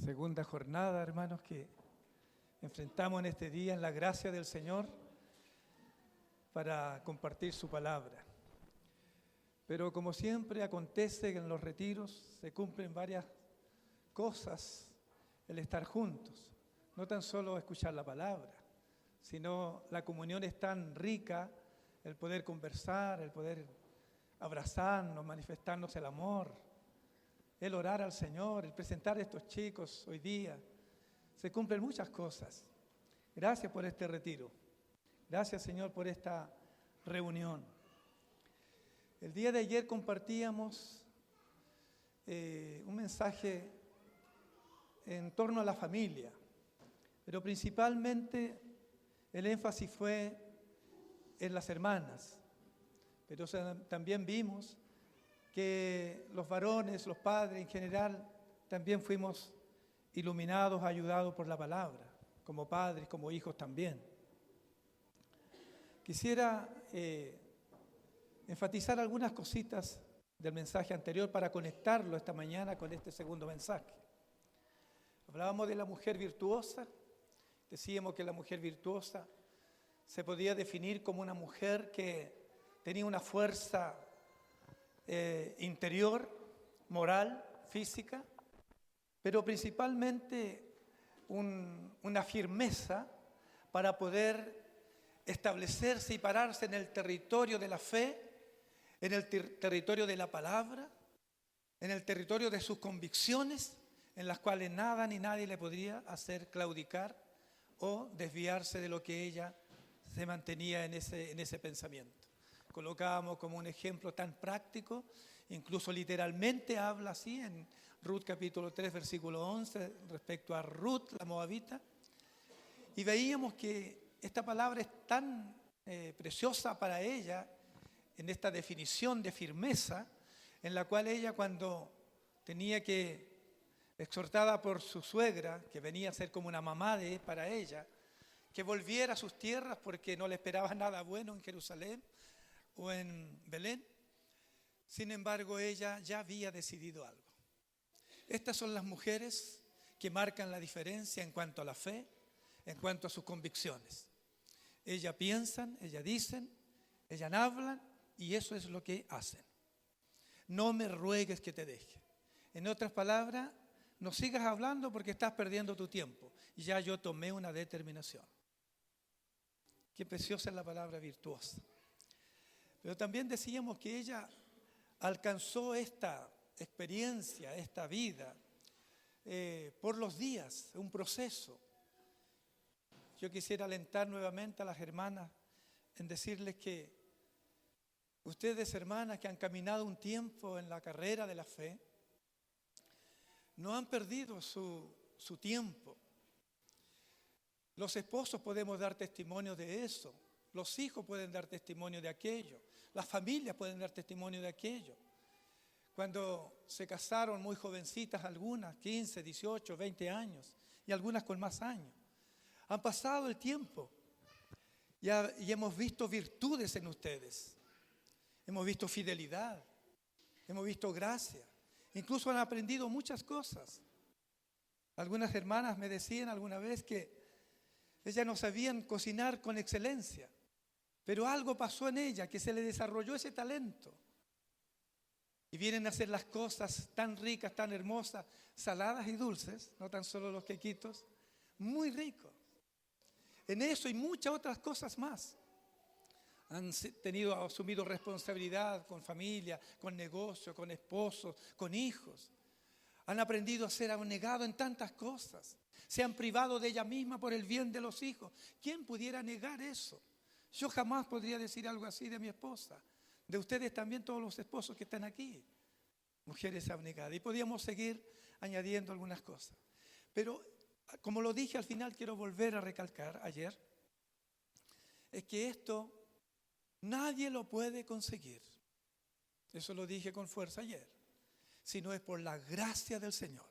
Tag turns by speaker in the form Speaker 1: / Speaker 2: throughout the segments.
Speaker 1: Segunda jornada, hermanos, que enfrentamos en este día en la gracia del Señor para compartir su palabra. Pero como siempre acontece que en los retiros se cumplen varias cosas, el estar juntos, no tan solo escuchar la palabra, sino la comunión es tan rica, el poder conversar, el poder abrazarnos, manifestarnos el amor, el orar al Señor, el presentar a estos chicos hoy día. Se cumplen muchas cosas. Gracias por este retiro. Gracias, Señor, por esta reunión. El día de ayer compartíamos un mensaje en torno a la familia, pero principalmente el énfasis fue en las hermanas. Pero también vimos que los varones, los padres en general, también fuimos iluminados, ayudados por la palabra, como padres, como hijos también. Quisiera enfatizar algunas cositas del mensaje anterior para conectarlo esta mañana con este segundo mensaje. Hablábamos de la mujer virtuosa, decíamos que la mujer virtuosa se podía definir como una mujer que tenía una fuerza interior, moral, física, pero principalmente una firmeza para poder establecerse y pararse en el territorio de la fe, en el territorio de la palabra, en el territorio de sus convicciones, en las cuales nada ni nadie le podría hacer claudicar o desviarse de lo que ella se mantenía en ese pensamiento. Colocábamos como un ejemplo tan práctico, incluso literalmente habla así en Ruth capítulo 3, versículo 11, respecto a Ruth, la moabita, y veíamos que esta palabra es tan preciosa para ella, en esta definición de firmeza, en la cual ella cuando tenía que, exhortada por su suegra, que venía a ser como una mamá para ella, que volviera a sus tierras porque no le esperaba nada bueno en Jerusalén o en Belén. Sin embargo, ella ya había decidido algo. Estas son las mujeres que marcan la diferencia en cuanto a la fe, en cuanto a sus convicciones. Ellas piensan, ellas dicen, ellas hablan y eso es lo que hacen. No me ruegues que te deje. En otras palabras, no sigas hablando porque estás perdiendo tu tiempo. Y ya yo tomé una determinación. Qué preciosa es la palabra virtuosa. Pero también decíamos que ella alcanzó esta experiencia, esta vida, por los días, un proceso. Yo quisiera alentar nuevamente a las hermanas en decirles que ustedes, hermanas, que han caminado un tiempo en la carrera de la fe, no han perdido su tiempo. Los esposos podemos dar testimonio de eso, los hijos pueden dar testimonio de aquello, las familias pueden dar testimonio de aquello. Cuando se casaron muy jovencitas algunas, 15, 18, 20 años, y algunas con más años. Han pasado el tiempo y hemos visto virtudes en ustedes. Hemos visto fidelidad, hemos visto gracia. Incluso han aprendido muchas cosas. Algunas hermanas me decían alguna vez que ellas no sabían cocinar con excelencia, pero algo pasó en ella, que se le desarrolló ese talento. Y vienen a hacer las cosas tan ricas, tan hermosas, saladas y dulces, no tan solo los quequitos, muy ricos. En eso y muchas otras cosas más. Han asumido responsabilidad con familia, con negocio, con esposos, con hijos. Han aprendido a ser abnegados en tantas cosas. Se han privado de ella misma por el bien de los hijos. ¿Quién pudiera negar eso? Yo jamás podría decir algo así de mi esposa. De ustedes también, todos los esposos que están aquí. Mujeres abnegadas. Y podíamos seguir añadiendo algunas cosas. Pero, como lo dije al final, quiero volver a recalcar ayer, es que esto nadie lo puede conseguir. Eso lo dije con fuerza ayer. Si no es por la gracia del Señor.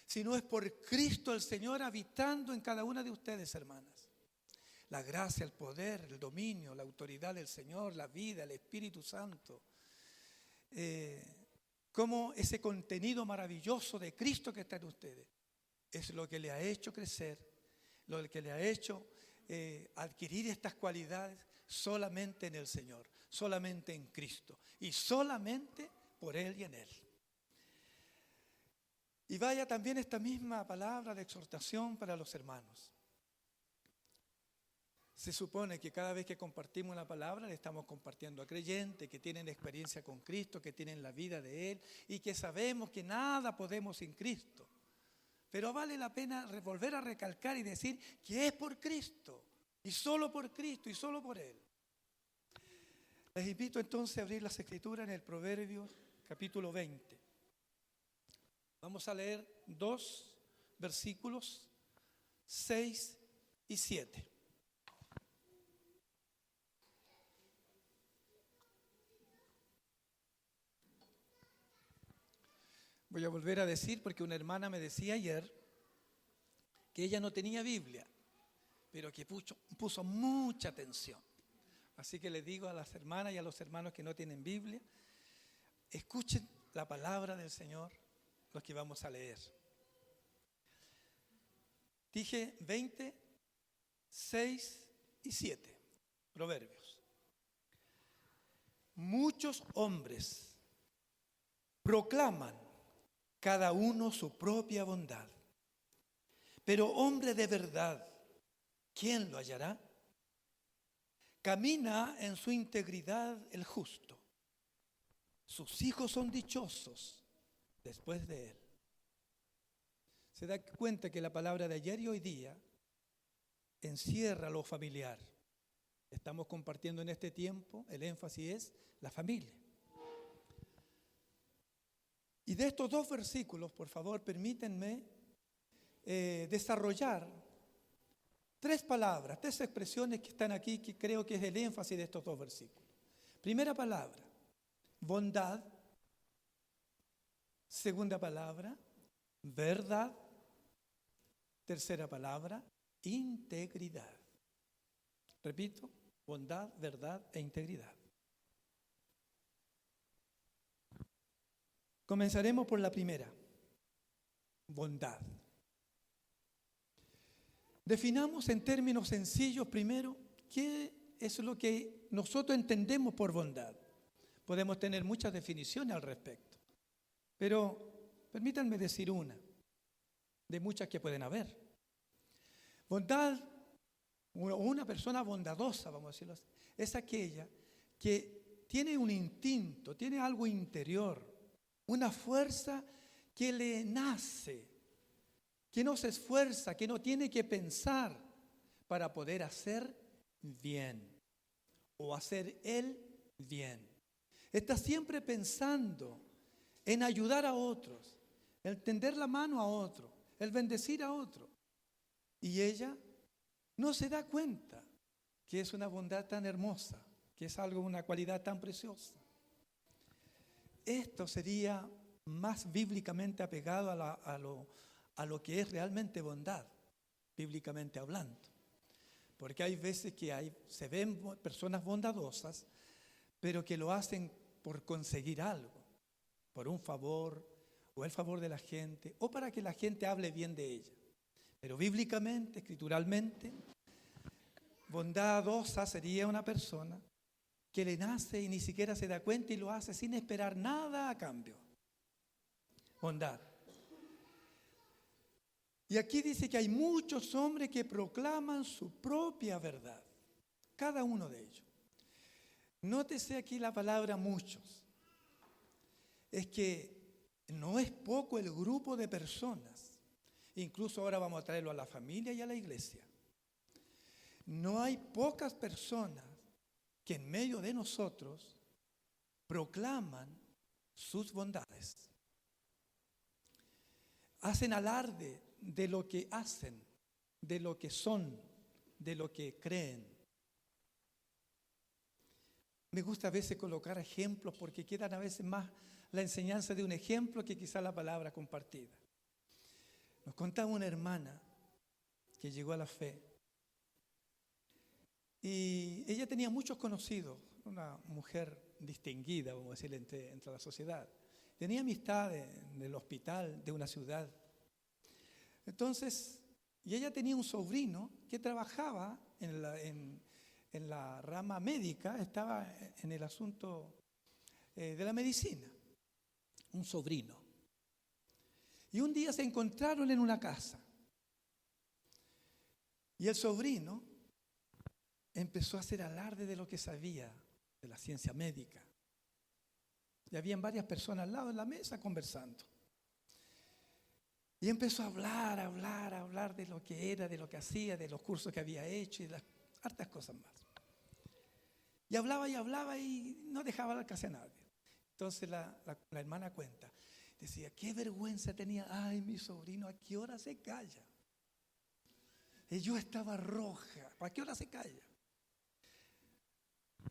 Speaker 1: Si no es por Cristo el Señor habitando en cada una de ustedes, hermanas. La gracia, el poder, el dominio, la autoridad del Señor, la vida, el Espíritu Santo. Como ese contenido maravilloso de Cristo que está en ustedes es lo que le ha hecho crecer, lo que le ha hecho adquirir estas cualidades solamente en el Señor, solamente en Cristo y solamente por Él y en Él. Y vaya también esta misma palabra de exhortación para los hermanos. Se supone que cada vez que compartimos la palabra le estamos compartiendo a creyentes que tienen experiencia con Cristo, que tienen la vida de Él y que sabemos que nada podemos sin Cristo. Pero vale la pena volver a recalcar y decir que es por Cristo y solo por Cristo y solo por Él. Les invito entonces a abrir las Escrituras en el Proverbios capítulo 20. Vamos a leer 2 versículos 6 y 7. Voy a volver a decir porque una hermana me decía ayer que ella no tenía Biblia, pero que puso mucha atención. Así que les digo a las hermanas y a los hermanos que no tienen Biblia, escuchen la palabra del Señor, los que vamos a leer. Dije 20, 6 y 7, Proverbios. Muchos hombres proclaman cada uno su propia bondad, pero hombre de verdad, ¿quién lo hallará? Camina en su integridad el justo. Sus hijos son dichosos después de él. Se da cuenta que la palabra de ayer y hoy día encierra lo familiar. Estamos compartiendo en este tiempo, el énfasis es la familia. Y de estos 2 versículos, por favor, permítanme desarrollar 3 palabras, 3 expresiones que están aquí, que creo que es el énfasis de estos 2 versículos. Primera palabra, bondad. Segunda palabra, verdad. Tercera palabra, integridad. Repito, bondad, verdad e integridad. Comenzaremos por la primera, bondad. Definamos en términos sencillos primero qué es lo que nosotros entendemos por bondad. Podemos tener muchas definiciones al respecto, pero permítanme decir una de muchas que pueden haber. Bondad, o una persona bondadosa, vamos a decirlo así, es aquella que tiene un instinto, tiene algo interior, una fuerza que le nace, que no se esfuerza, que no tiene que pensar para poder hacer bien o hacer el bien. Está siempre pensando en ayudar a otros, en tender la mano a otro, el bendecir a otro. Y ella no se da cuenta que es una bondad tan hermosa, que es algo, una cualidad tan preciosa. Esto sería más bíblicamente apegado a lo que es realmente bondad, bíblicamente hablando. Porque hay veces que se ven personas bondadosas, pero que lo hacen por conseguir algo, por un favor, o el favor de la gente, o para que la gente hable bien de ella. Pero bíblicamente, escrituralmente, bondadosa sería una persona que le nace y ni siquiera se da cuenta y lo hace sin esperar nada a cambio. Bondad. Y aquí dice que hay muchos hombres que proclaman su propia verdad, cada uno de ellos. Nótese aquí la palabra muchos. Es que no es poco el grupo de personas. Incluso ahora vamos a traerlo a la familia y a la iglesia. No hay pocas personas que en medio de nosotros proclaman sus bondades. Hacen alarde de lo que hacen, de lo que son, de lo que creen. Me gusta a veces colocar ejemplos porque quedan a veces más la enseñanza de un ejemplo que quizá la palabra compartida. Nos contaba una hermana que llegó a la fe y ella tenía muchos conocidos, una mujer distinguida, vamos a decir, entre la sociedad. Tenía amistades del hospital de una ciudad. Entonces, y ella tenía un sobrino que trabajaba en la rama médica, estaba en el asunto de la medicina, un sobrino. Y un día se encontraron en una casa. Y el sobrino empezó a hacer alarde de lo que sabía de la ciencia médica. Y habían varias personas al lado de la mesa conversando. Y empezó a hablar de lo que era, de lo que hacía, de los cursos que había hecho y de las hartas cosas más. Y hablaba y no dejaba hablar casi a nadie. Entonces la hermana cuenta, decía, qué vergüenza tenía, ay, mi sobrino, ¿a qué hora se calla? Y yo estaba roja, ¿a qué hora se calla?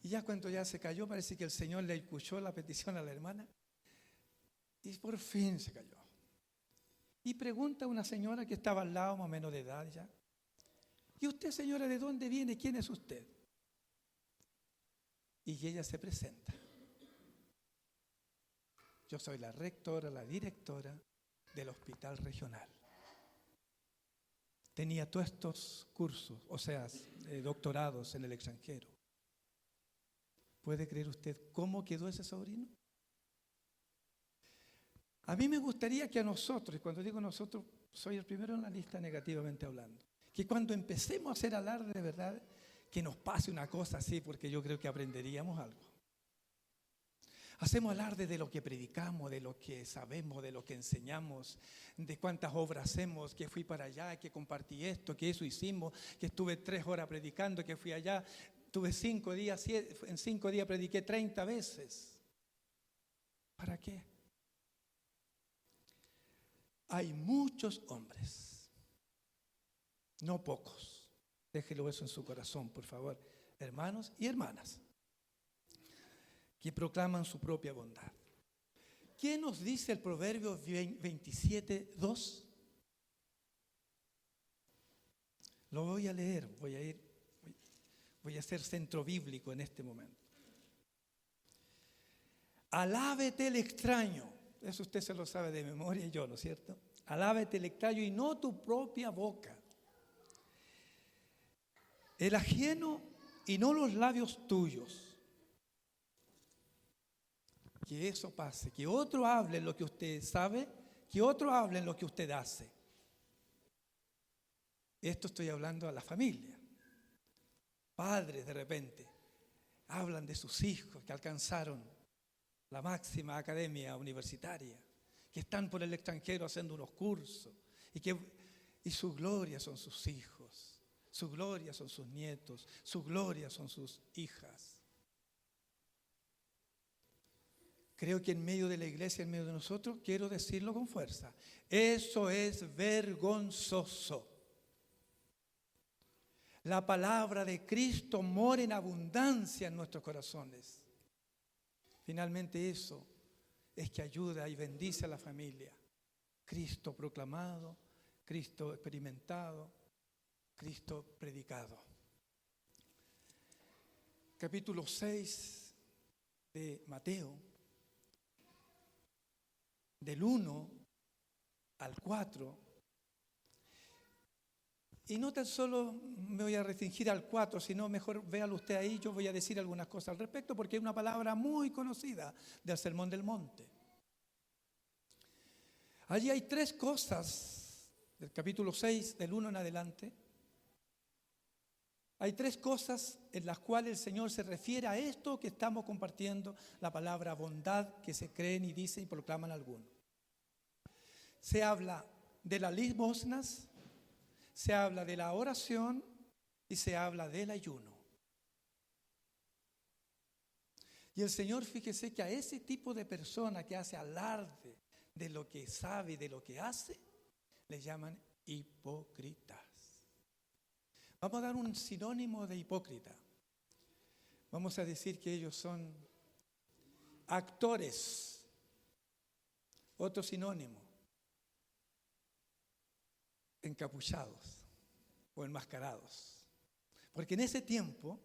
Speaker 1: Y ya cuando ya se cayó, parece que el Señor le escuchó la petición a la hermana y por fin se cayó. Y pregunta a una señora que estaba al lado, más o menos de edad ya, ¿y usted, señora, de dónde viene? ¿Quién es usted? Y ella se presenta. Yo soy la rectora, la directora del hospital regional. Tenía todos estos cursos, o sea, doctorados en el extranjero. ¿Puede creer usted cómo quedó ese sobrino? A mí me gustaría que a nosotros, y cuando digo nosotros, soy el primero en la lista negativamente hablando, que cuando empecemos a hacer alarde de verdad, que nos pase una cosa así, porque yo creo que aprenderíamos algo. Hacemos alarde de lo que predicamos, de lo que sabemos, de lo que enseñamos, de cuántas obras hacemos, que fui para allá, que compartí esto, que eso hicimos, que estuve 3 horas predicando, que fui allá, tuve 5 días, en 5 días prediqué 30 veces. ¿Para qué? Hay muchos hombres, no pocos. Déjelo eso en su corazón, por favor, hermanos y hermanas, que proclaman su propia bondad. ¿Qué nos dice el Proverbio 27:2? Lo voy a leer, voy a hacer centro bíblico en este momento. Alábete el extraño. Eso usted se lo sabe de memoria y yo, ¿no es cierto? Alábete el extraño y no tu propia boca. El ajeno y no los labios tuyos. Que eso pase, que otro hable lo que usted sabe, que otro hable lo que usted hace. Esto estoy hablando a la familia. Padres de repente hablan de sus hijos que alcanzaron la máxima academia universitaria, que están por el extranjero haciendo unos cursos y su gloria son sus hijos, su gloria son sus nietos, su gloria son sus hijas. Creo que en medio de la iglesia, en medio de nosotros, quiero decirlo con fuerza, eso es vergonzoso. La palabra de Cristo mora en abundancia en nuestros corazones. Finalmente eso es que ayuda y bendice a la familia. Cristo proclamado, Cristo experimentado, Cristo predicado. Capítulo 6 de Mateo, del 1 al 4. Y no tan solo me voy a restringir al 4, sino mejor véalo usted ahí, yo voy a decir algunas cosas al respecto, porque es una palabra muy conocida del Sermón del Monte. Allí hay 3 cosas, del capítulo 6, del 1 en adelante. Hay 3 cosas en las cuales el Señor se refiere a esto que estamos compartiendo, la palabra bondad que se creen y dicen y proclaman algunos. Se habla de las limosnas, se habla de la oración y se habla del ayuno. Y el Señor, fíjese que a ese tipo de persona que hace alarde de lo que sabe y de lo que hace, le llaman hipócritas. Vamos a dar un sinónimo de hipócrita. Vamos a decir que ellos son actores. Otro sinónimo, encapuchados o enmascarados. Porque en ese tiempo,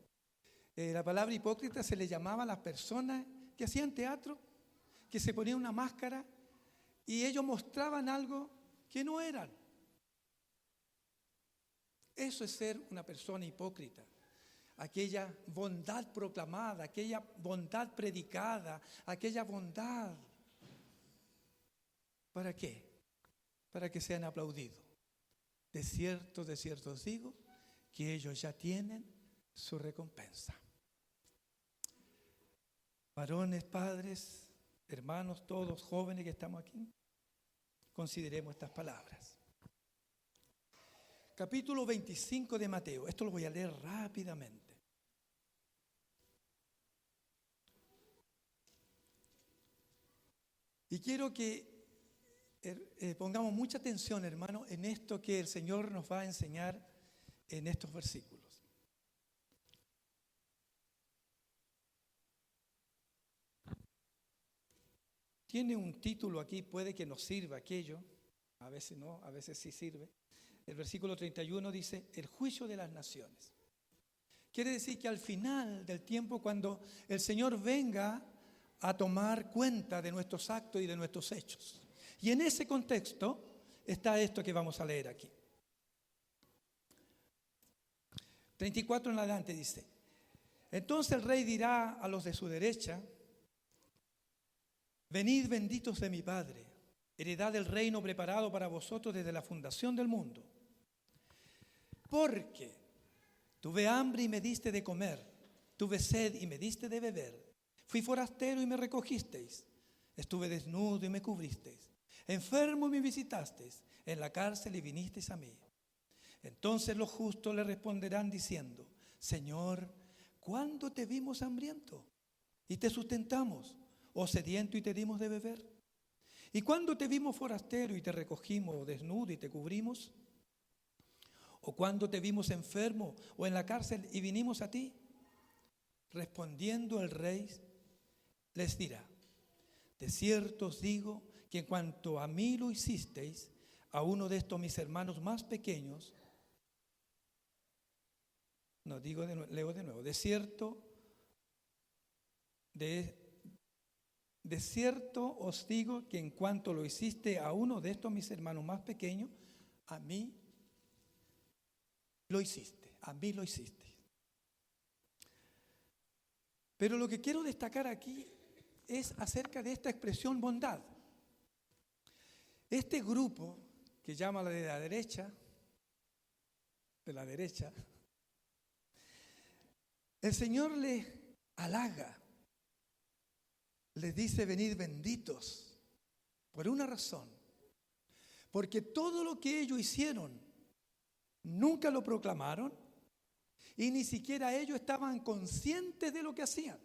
Speaker 1: la palabra hipócrita se le llamaba a las personas que hacían teatro, que se ponían una máscara y ellos mostraban algo que no eran. Eso es ser una persona hipócrita. Aquella bondad proclamada, aquella bondad predicada, aquella bondad. ¿Para qué? Para que sean aplaudidos. De cierto os digo, que ellos ya tienen su recompensa. Varones, padres, hermanos, todos jóvenes que estamos aquí, consideremos estas palabras. Capítulo 25 de Mateo. Esto lo voy a leer rápidamente. Y quiero que pongamos mucha atención, hermano, en esto que el Señor nos va a enseñar en estos versículos. Tiene un título aquí, puede que nos sirva aquello, a veces no, a veces sí sirve. El versículo 31 dice, el juicio de las naciones. Quiere decir que al final del tiempo, cuando el Señor venga a tomar cuenta de nuestros actos y de nuestros hechos. Y en ese contexto está esto que vamos a leer aquí. 34 en adelante dice, entonces el rey dirá a los de su derecha, venid benditos de mi Padre, heredad del reino preparado para vosotros desde la fundación del mundo. Porque tuve hambre y me diste de comer, tuve sed y me diste de beber, fui forastero y me recogisteis, estuve desnudo y me cubristeis, enfermo y me visitasteis, en la cárcel y vinisteis a mí. Entonces los justos le responderán diciendo, Señor, ¿cuándo te vimos hambriento y te sustentamos, o sediento y te dimos de beber? ¿Y cuándo te vimos forastero y te recogimos, o desnudo y te cubrimos? ¿O cuándo te vimos enfermo o en la cárcel y vinimos a ti? Respondiendo el rey les dirá, de cierto os digo que en cuanto a mí lo hicisteis, a uno de estos mis hermanos más pequeños, leo de nuevo, de cierto os digo que en cuanto lo hiciste a uno de estos mis hermanos más pequeños, a mí lo hiciste, a mí lo hiciste. Pero lo que quiero destacar aquí es acerca de esta expresión bondad. Este grupo que llama de la derecha, el Señor les halaga, les dice venid benditos, por una razón, porque todo lo que ellos hicieron nunca lo proclamaron y ni siquiera ellos estaban conscientes de lo que hacían.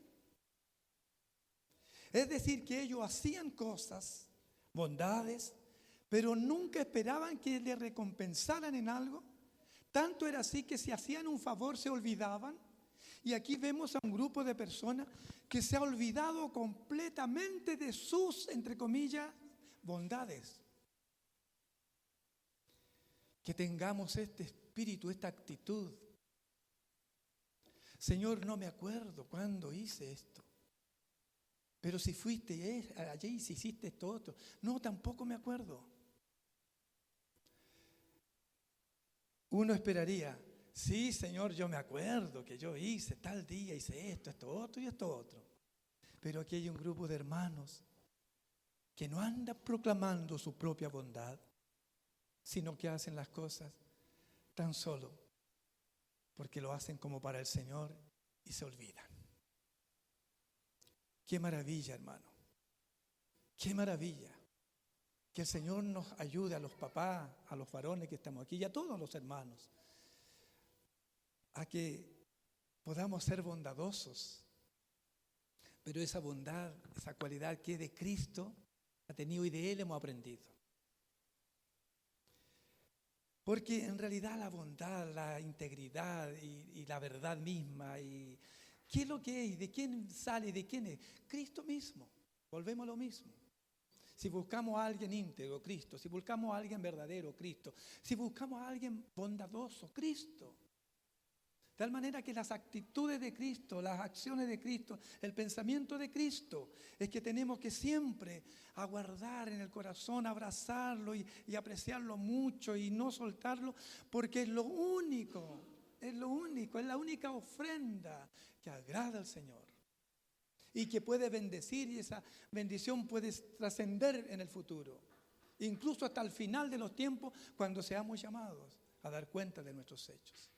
Speaker 1: Es decir, que ellos hacían cosas, bondades, pero nunca esperaban que les recompensaran en algo. Tanto era así que si hacían un favor se olvidaban. Y aquí vemos a un grupo de personas que se ha olvidado completamente de sus, entre comillas, bondades. Que tengamos este espíritu, esta actitud. Señor, no me acuerdo cuándo hice esto. Pero si fuiste allí y si hiciste esto otro. No, tampoco me acuerdo. Uno esperaría, sí, Señor, yo me acuerdo que yo hice tal día, hice esto, esto otro y esto otro. Pero aquí hay un grupo de hermanos que no andan proclamando su propia bondad, sino que hacen las cosas tan solo porque lo hacen como para el Señor y se olvidan. Qué maravilla, hermano. Qué maravilla. Que el Señor nos ayude a los papás, a los varones que estamos aquí y a todos los hermanos, a que podamos ser bondadosos. Pero esa bondad, esa cualidad que de Cristo ha tenido y de Él hemos aprendido. Porque en realidad la bondad, la integridad y la verdad misma, y ¿qué es lo que es? ¿De quién sale? ¿De quién es? Cristo mismo. Volvemos a lo mismo. Si buscamos a alguien íntegro, Cristo. Si buscamos a alguien verdadero, Cristo. Si buscamos a alguien bondadoso, Cristo. Tal manera que las actitudes de Cristo, las acciones de Cristo, el pensamiento de Cristo, es que tenemos que siempre aguardar en el corazón, abrazarlo y apreciarlo mucho y no soltarlo, porque es lo único, es la única ofrenda que agrada al Señor y que puede bendecir, y esa bendición puede trascender en el futuro, incluso hasta el final de los tiempos, cuando seamos llamados a dar cuenta de nuestros hechos.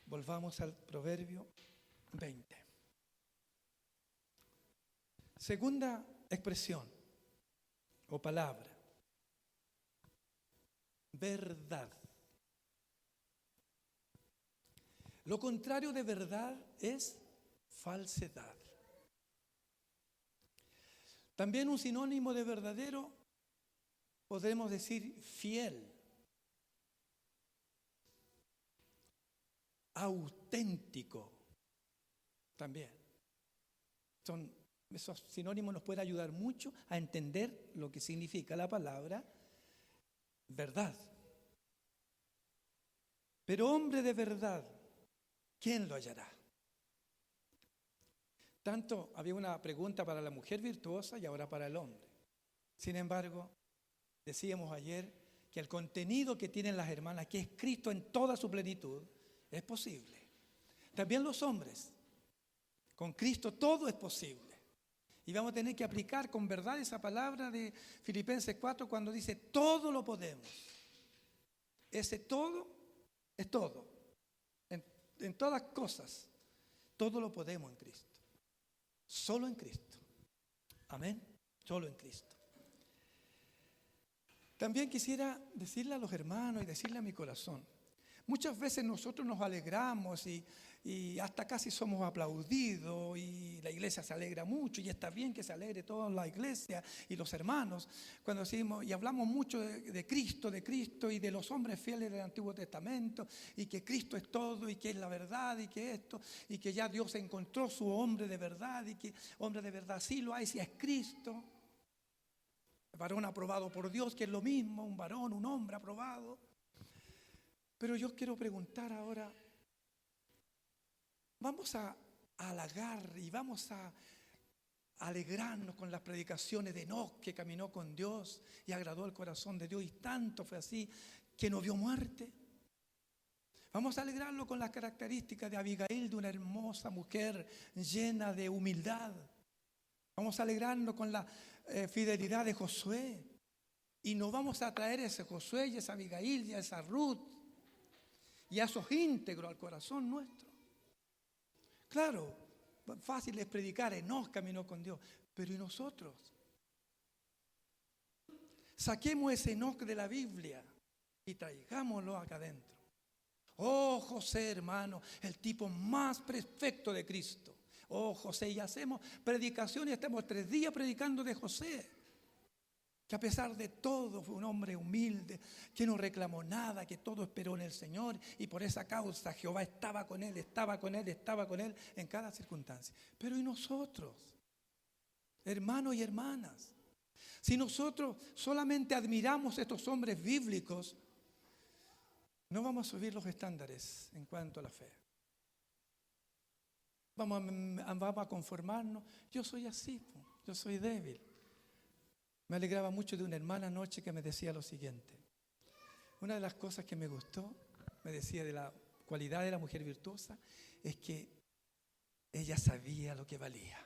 Speaker 1: Volvamos al Proverbio 20. Segunda expresión o palabra: verdad. Lo contrario de verdad es falsedad. También un sinónimo de verdadero podemos decir fiel, auténtico. También esos sinónimos nos pueden ayudar mucho a entender lo que significa la palabra verdad. Pero hombre de verdad, ¿quién lo hallará? Tanto había una pregunta para la mujer virtuosa y ahora para el hombre. Sin embargo, decíamos ayer que el contenido que tienen las hermanas, que es Cristo en toda su plenitud, es posible. También los hombres, con Cristo todo es posible. Y vamos a tener que aplicar con verdad esa palabra de Filipenses 4 cuando dice todo lo podemos. Ese todo es todo. En todas cosas, todo lo podemos en Cristo. Solo en Cristo. Amén. Solo en Cristo. También quisiera decirle a los hermanos y decirle a mi corazón: muchas veces nosotros nos alegramos y hasta casi somos aplaudidos y la iglesia se alegra mucho y está bien que se alegre toda la iglesia y los hermanos cuando decimos y hablamos mucho de Cristo y de los hombres fieles del Antiguo Testamento y que Cristo es todo y que es la verdad y que esto y que ya Dios encontró su hombre de verdad y que hombre de verdad sí lo hay, si es Cristo, varón aprobado por Dios, que es lo mismo, un varón, un hombre aprobado. Pero yo quiero preguntar ahora, vamos a halagar y vamos a alegrarnos con las predicaciones de Enoc, que caminó con Dios y agradó el corazón de Dios, y tanto fue así que no vio muerte. Vamos a alegrarlo con las características de Abigail, de una hermosa mujer llena de humildad. Vamos a alegrarnos con la fidelidad de Josué, y nos vamos a traer ese Josué y esa Abigail y esa Ruth y a esos íntegros al corazón nuestro. Claro, fácil es predicar, Enoc caminó con Dios, pero ¿y nosotros? Saquemos ese Enoc de la Biblia y traigámoslo acá adentro. Oh, José, hermano, el tipo más perfecto de Cristo. Oh, José, y hacemos predicaciones, estamos 3 días predicando de José, que a pesar de todo fue un hombre humilde, que no reclamó nada, que todo esperó en el Señor, y por esa causa Jehová estaba con él en cada circunstancia. Pero ¿y nosotros, hermanos y hermanas? Si nosotros solamente admiramos a estos hombres bíblicos, no vamos a subir los estándares en cuanto a la fe. Vamos a conformarnos. Yo soy así, yo soy débil. Me alegraba mucho de una hermana anoche que me decía lo siguiente. Una de las cosas que me gustó, me decía de la cualidad de la mujer virtuosa, es que ella sabía lo que valía.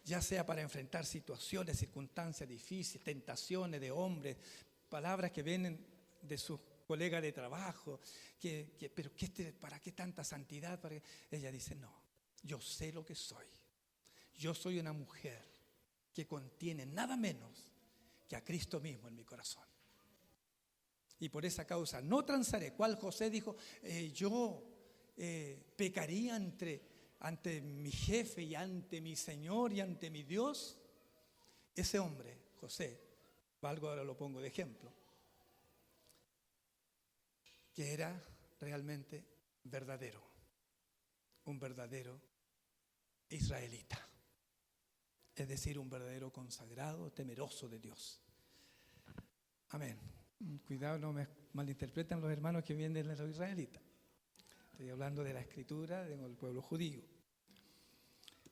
Speaker 1: Ya sea para enfrentar situaciones, circunstancias difíciles, tentaciones de hombres, palabras que vienen de sus colegas de trabajo, pero ¿para qué tanta santidad? Ella dice, no, yo sé lo que soy. Yo soy una mujer que contiene nada menos que a Cristo mismo en mi corazón. Y por esa causa no transaré. ¿Cuál José dijo? Yo pecaría ante mi jefe y ante mi Señor y ante mi Dios. Ese hombre, José, algo ahora lo pongo de ejemplo, que era realmente verdadero, un verdadero israelita. Es decir, un verdadero consagrado, temeroso de Dios. Amén. Cuidado, no malinterpretan los hermanos que vienen de los israelitas. Estoy hablando de la escritura del pueblo judío.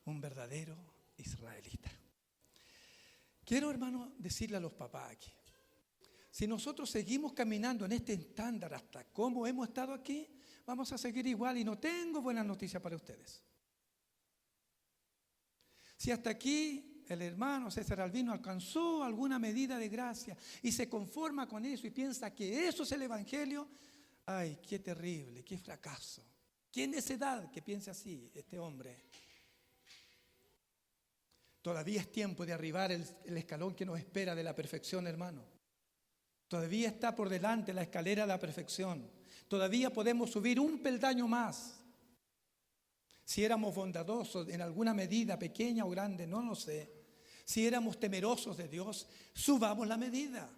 Speaker 1: Un verdadero israelita. Quiero, hermano, decirle a los papás aquí. Si nosotros seguimos caminando en este estándar hasta cómo hemos estado aquí, vamos a seguir igual y no tengo buenas noticias para ustedes. Si hasta aquí el hermano César Albino alcanzó alguna medida de gracia y se conforma con eso y piensa que eso es el Evangelio, ay, qué terrible, qué fracaso. ¿Qué necedad que piense así este hombre? Todavía es tiempo de arribar el escalón que nos espera de la perfección, hermano. Todavía está por delante la escalera de la perfección. Todavía podemos subir un peldaño más. Si éramos bondadosos en alguna medida, pequeña o grande, no lo sé. Si éramos temerosos de Dios, subamos la medida.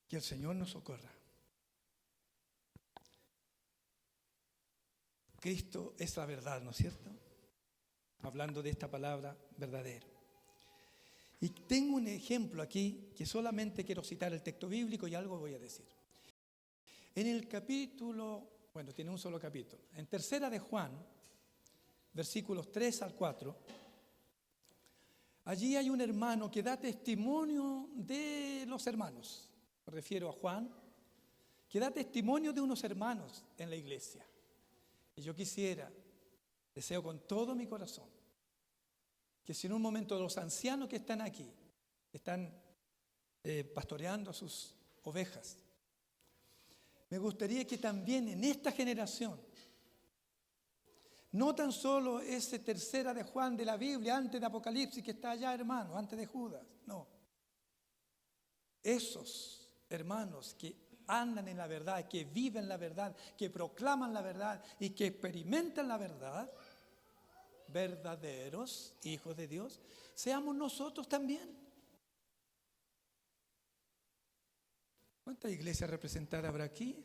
Speaker 1: Que el Señor nos socorra. Cristo es la verdad, ¿no es cierto? Hablando de esta palabra, verdadero. Y tengo un ejemplo aquí que solamente quiero citar el texto bíblico y algo voy a decir. En el capítulo, bueno, tiene un solo capítulo. En tercera de Juan, versículos 3 al 4, allí hay un hermano que da testimonio de los hermanos. Me refiero a Juan, que da testimonio de unos hermanos en la iglesia. Y yo quisiera, deseo con todo mi corazón, que si en un momento los ancianos que están aquí, están pastoreando a sus ovejas, me gustaría que también en esta generación, no tan solo ese tercera de Juan de la Biblia, antes de Apocalipsis, que está allá, hermano, antes de Judas, no. Esos hermanos que andan en la verdad, que viven la verdad, que proclaman la verdad y que experimentan la verdad, verdaderos hijos de Dios, seamos nosotros también. ¿Cuántas iglesias representadas habrá aquí?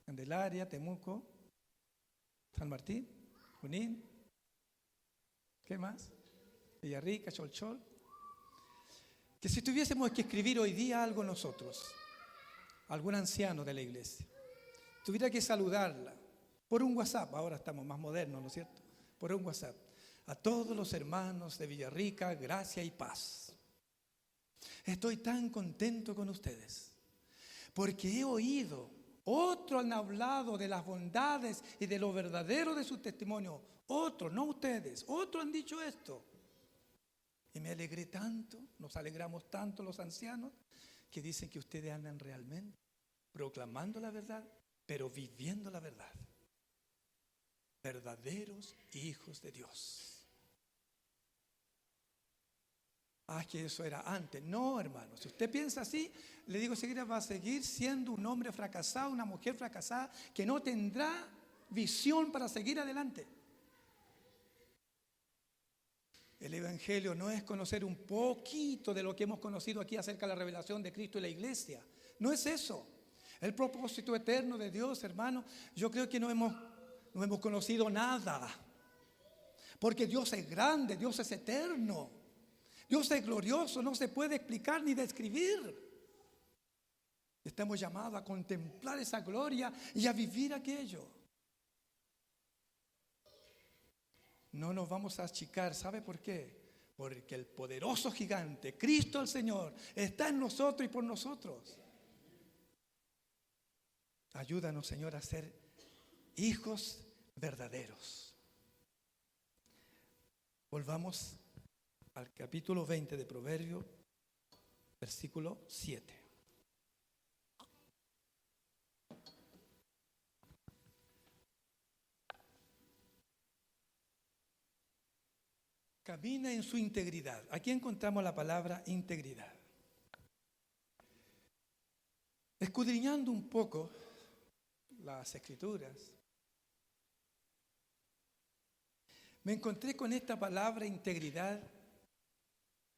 Speaker 1: Candelaria, Temuco, San Martín, Junín, ¿qué más? Villarrica, Cholchol. Que si tuviésemos que escribir hoy día algo nosotros, algún anciano de la iglesia, tuviera que saludarla por un WhatsApp, ahora estamos más modernos, ¿no es cierto? Por un WhatsApp. A todos los hermanos de Villarrica, gracia y paz. Estoy tan contento con ustedes, porque he oído, otros han hablado de las bondades y de lo verdadero de su testimonio. Otros, no ustedes, otros han dicho esto. Y me alegré tanto, nos alegramos tanto los ancianos, que dicen que ustedes andan realmente proclamando la verdad, pero viviendo la verdad. Verdaderos hijos de Dios. Ah, que eso era antes. No, hermano, si usted piensa así, le digo, seguirá, va a seguir siendo un hombre fracasado, una mujer fracasada, que no tendrá visión para seguir adelante. El Evangelio no es conocer un poquito de lo que hemos conocido aquí acerca de la revelación de Cristo y la iglesia. No es eso. El propósito eterno de Dios, hermano, yo creo que no hemos conocido nada. Porque Dios es grande, Dios es eterno. Dios es glorioso, no se puede explicar ni describir. Estamos llamados a contemplar esa gloria y a vivir aquello. No nos vamos a achicar, ¿sabe por qué? Porque el poderoso gigante, Cristo el Señor, está en nosotros y por nosotros. Ayúdanos, Señor, a ser hijos verdaderos. Volvamos al capítulo 20 de Proverbios, versículo 7. Camina en su integridad. Aquí encontramos la palabra integridad. Escudriñando un poco las Escrituras, me encontré con esta palabra integridad.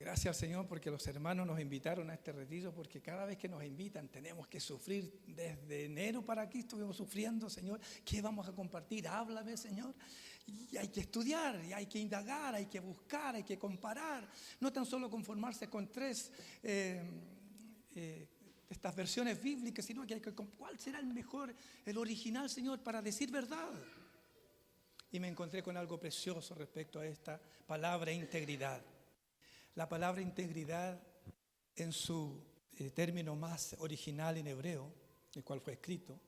Speaker 1: Gracias al Señor porque los hermanos nos invitaron a este retiro, porque cada vez que nos invitan tenemos que sufrir. Desde enero para aquí estuvimos sufriendo, Señor. ¿Qué vamos a compartir? Háblame, Señor. Y hay que estudiar, y hay que indagar, hay que buscar, hay que comparar. No tan solo conformarse con tres estas versiones bíblicas, sino que ¿cuál será el mejor, el original, Señor, para decir verdad? Y me encontré con algo precioso respecto a esta palabra integridad. La palabra integridad, en su término más original en hebreo, el cual fue escrito,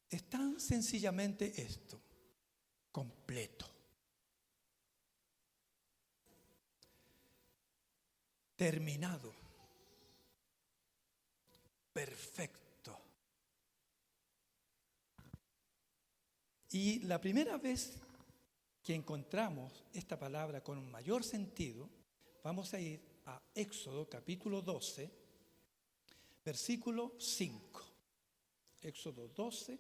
Speaker 1: es tan sencillamente esto: completo, terminado, perfecto. Y la primera vez que encontramos esta palabra con un mayor sentido, vamos a ir a Éxodo capítulo 12, versículo 5. Éxodo 12,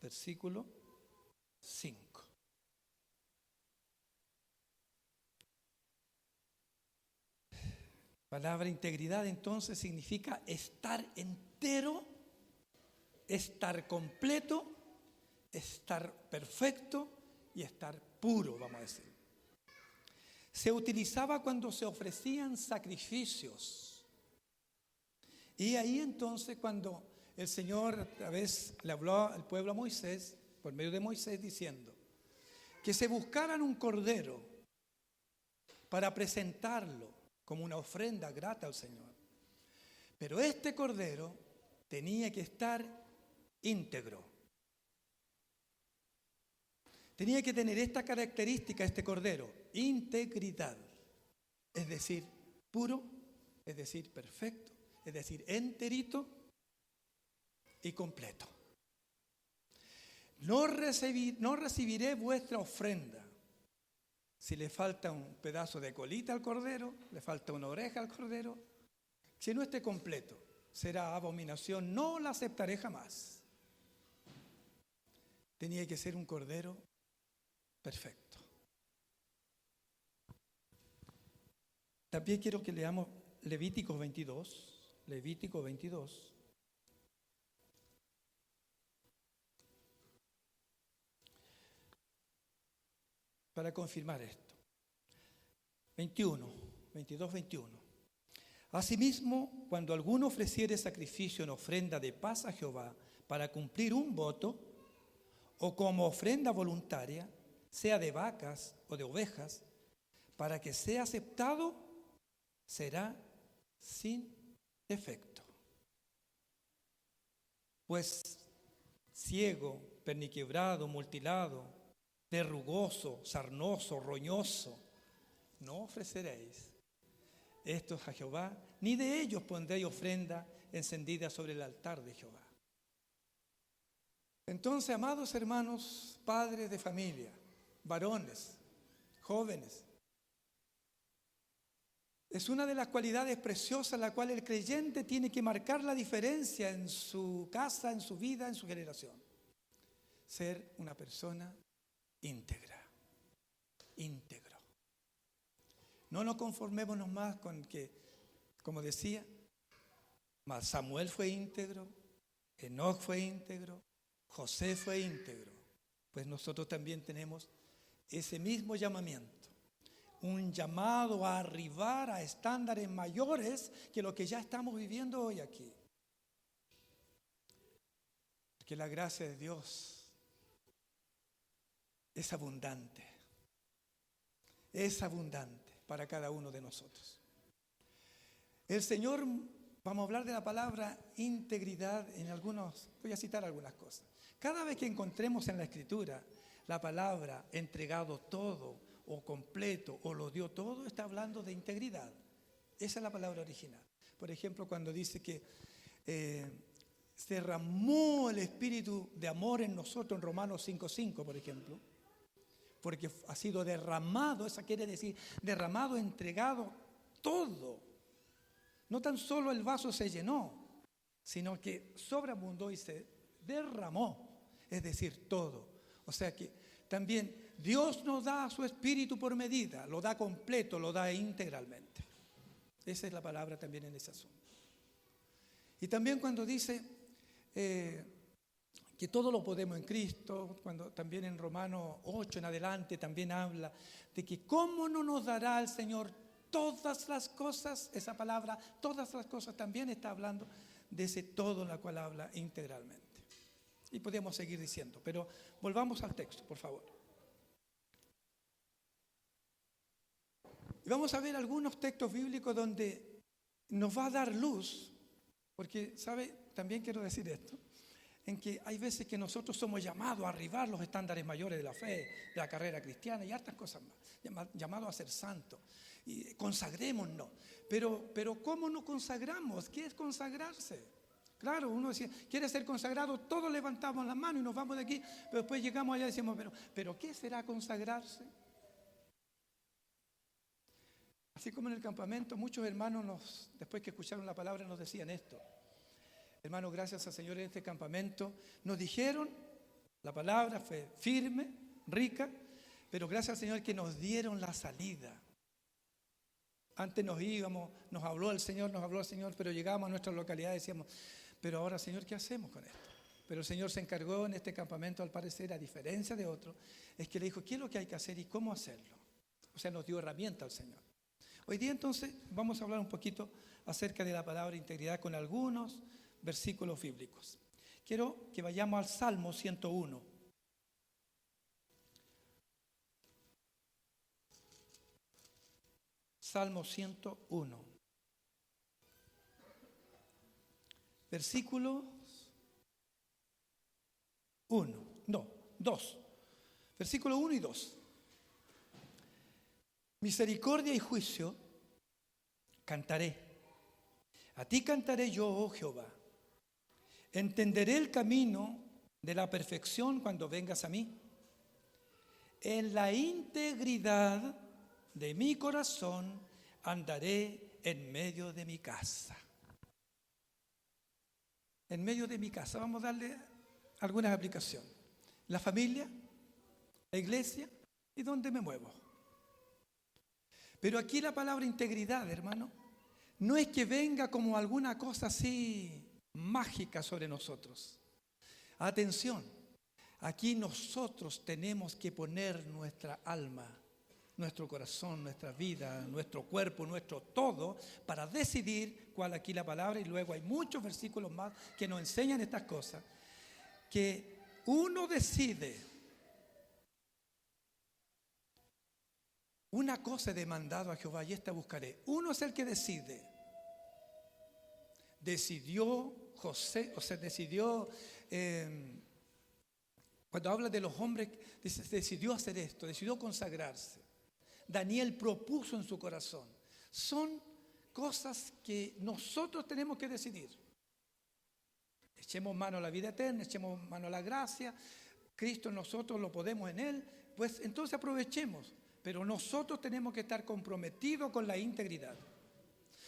Speaker 1: versículo 5. Palabra integridad entonces significa estar entero, estar completo, estar perfecto y estar puro, vamos a decir. Se utilizaba cuando se ofrecían sacrificios. Y ahí entonces cuando el Señor a través le habló al pueblo a Moisés, por medio de Moisés, diciendo que se buscaran un cordero para presentarlo como una ofrenda grata al Señor. Pero este cordero tenía que estar íntegro. Tenía que tener esta característica, este cordero: integridad, es decir, puro, es decir, perfecto, es decir, enterito y completo. No recibiré vuestra ofrenda si le falta un pedazo de colita al cordero, le falta una oreja al cordero. Si no esté completo, será abominación, no la aceptaré jamás. Tenía que ser un cordero perfecto. También quiero que leamos Levítico 22. Levítico 22. Para confirmar esto. 22, 21. Asimismo, cuando alguno ofreciere sacrificio en ofrenda de paz a Jehová para cumplir un voto, o como ofrenda voluntaria, sea de vacas o de ovejas, para que sea aceptado, será sin defecto. Pues ciego, perniquebrado, mutilado, verrugoso, sarnoso, roñoso, no ofreceréis estos a Jehová, ni de ellos pondréis ofrenda encendida sobre el altar de Jehová. Entonces, amados hermanos, padres de familia, varones, jóvenes, es una de las cualidades preciosas la cual el creyente tiene que marcar la diferencia en su casa, en su vida, en su generación. Ser una persona íntegra, íntegro. No nos conformémonos más con que, como decía, Samuel fue íntegro, Enoc fue íntegro, José fue íntegro. Pues nosotros también tenemos ese mismo llamamiento. Un llamado a arribar a estándares mayores que lo que ya estamos viviendo hoy aquí. Porque la gracia de Dios es abundante para cada uno de nosotros. El Señor, vamos a hablar de la palabra integridad voy a citar algunas cosas. Cada vez que encontremos en la Escritura la palabra entregado todo o completo o lo dio todo, está hablando de integridad. Esa es la palabra original. Por ejemplo, cuando dice que se derramó el espíritu de amor en nosotros, en Romanos 5:5, por ejemplo, porque ha sido derramado, eso quiere decir derramado, entregado todo. No tan solo el vaso se llenó, sino que sobreabundó y se derramó, es decir, todo. O sea que también Dios nos da su espíritu por medida, lo da completo, lo da integralmente. Esa es la palabra también en ese asunto. Y también cuando dice que todo lo podemos en Cristo, cuando también en Romanos 8 en adelante también habla de que cómo no nos dará el Señor todas las cosas, esa palabra, todas las cosas también está hablando de ese todo la cual habla integralmente. Y podemos seguir diciendo, pero volvamos al texto, por favor. Y vamos a ver algunos textos bíblicos donde nos va a dar luz, porque, ¿sabe? También quiero decir esto, en que hay veces que nosotros somos llamados a arribar los estándares mayores de la fe, de la carrera cristiana y hartas cosas más, llamados a ser santos, y consagrémonos. Pero ¿cómo nos consagramos? ¿Qué es consagrarse? Claro, uno decía, quiere ser consagrado, todos levantamos la mano y nos vamos de aquí, pero después llegamos allá y decimos, pero ¿qué será consagrarse? Así como en el campamento, muchos hermanos después que escucharon la palabra, nos decían esto. Hermanos, gracias al Señor en este campamento, nos dijeron, la palabra fue firme, rica, pero gracias al Señor que nos dieron la salida. Antes nos íbamos, nos habló el Señor, pero llegábamos a nuestra localidad y decíamos, pero ahora, Señor, ¿qué hacemos con esto? Pero el Señor se encargó en este campamento, al parecer, a diferencia de otros, es que le dijo, ¿qué es lo que hay que hacer y cómo hacerlo? O sea, nos dio herramienta al Señor. Hoy día, entonces, vamos a hablar un poquito acerca de la palabra integridad con algunos versículos bíblicos. Quiero que vayamos al Salmo 101. Salmo 101. Versículo 2. Versículo 1 y 2. Misericordia y juicio cantaré. A ti cantaré yo, oh Jehová. Entenderé el camino de la perfección cuando vengas a mí. En la integridad de mi corazón andaré en medio de mi casa. En medio de mi casa. Vamos a darle algunas aplicaciones. La familia, la iglesia y donde me muevo. Pero aquí la palabra integridad, hermano, no es que venga como alguna cosa así mágica sobre nosotros. Atención, aquí nosotros tenemos que poner nuestra alma, nuestro corazón, nuestra vida, nuestro cuerpo, nuestro todo, para decidir cuál aquí la palabra, y luego hay muchos versículos más que nos enseñan estas cosas, que uno decide. Una cosa he demandado a Jehová y esta buscaré. Uno es el que decide. Decidió José, cuando habla de los hombres, decidió hacer esto, decidió consagrarse. Daniel propuso en su corazón. Son cosas que nosotros tenemos que decidir. Echemos mano a la vida eterna, echemos mano a la gracia. Cristo en nosotros, lo podemos en Él. Pues entonces aprovechemos. Pero nosotros tenemos que estar comprometidos con la integridad.